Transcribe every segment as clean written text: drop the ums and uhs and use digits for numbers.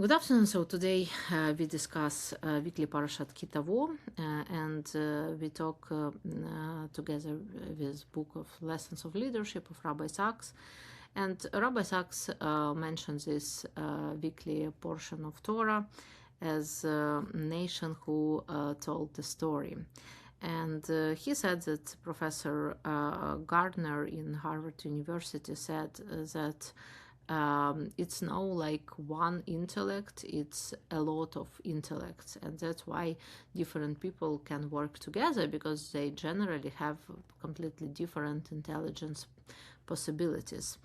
Good afternoon. So today we discuss weekly Parashat Ki Tavo, and we talk together with book of Lessons of Leadership of Rabbi Sacks. And Rabbi Sacks mentions this weekly portion of Torah as a nation who told the story. And he said that Professor Gardner in Harvard University said that it's no like one intellect, it's a lot of intellects, and that's why different people can work together, because they generally have completely different intelligence possibilities.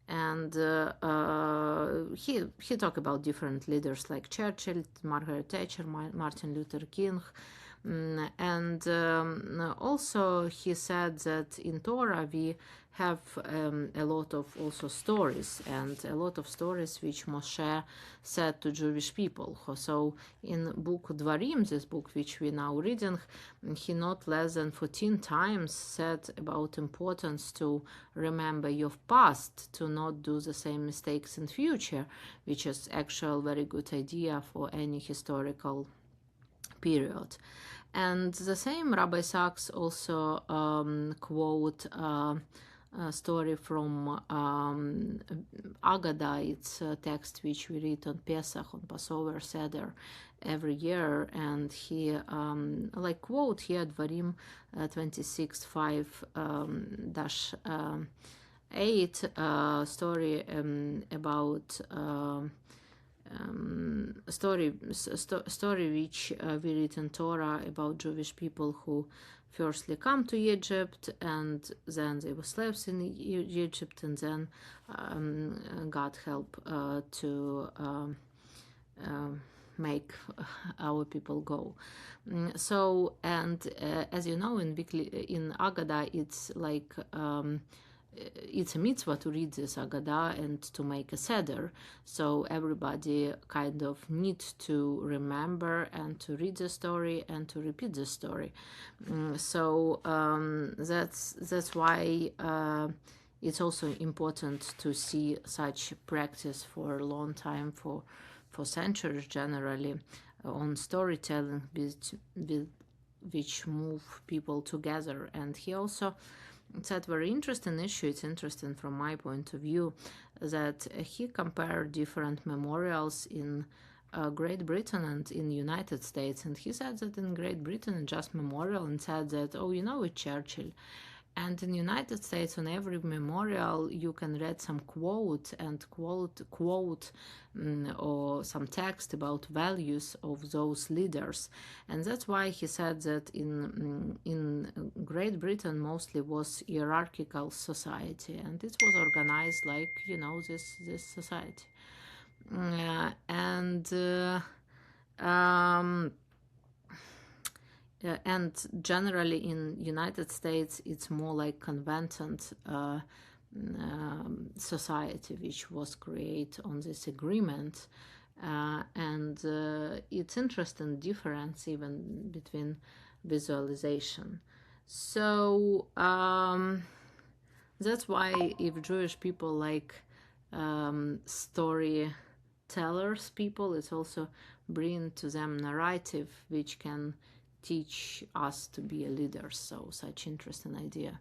And he talked about different leaders like Churchill, Margaret Thatcher, Martin Luther King. And also he said that in Torah we have a lot of also stories, and a lot of stories which Moshe said to Jewish people. So in book Dvarim, this book which we now reading, he not less than 14 times said about importance to remember your past, to not do the same mistakes in future, which is actually a very good idea for any historical period. And the same Rabbi Sacks also quote a story from Agadah. It's a text which we read on Pesach, on Passover Seder every year, and he quote here Dvarim 26:5-8 story about story which we read in Torah about Jewish people who firstly come to Egypt, and then they were slaves in Egypt, and then God help to make our people go. So, and as you know, in Agadah, it's like it's a mitzvah to read this Agadah and to make a seder. So everybody kind of needs to remember and to read the story and to repeat the story. So that's why it's also important to see such practice for a long time, for centuries generally, on storytelling which move people together. And he also said very interesting issue. It's interesting from my point of view that he compared different memorials in Great Britain and in United States, and he said that in Great Britain just memorial, and said that, oh, you know, it's Churchill. And in United States, on every memorial, you can read some quote or some text about values of those leaders. And that's why he said that in Great Britain mostly was hierarchical society, and it was organized like, you know, this society. And generally in United States it's more like conventant society which was created on this agreement, and it's interesting difference even between visualization. So that's why if Jewish people like storytellers people, it's also bring to them narrative which can teach us to be a leader. So such interesting idea.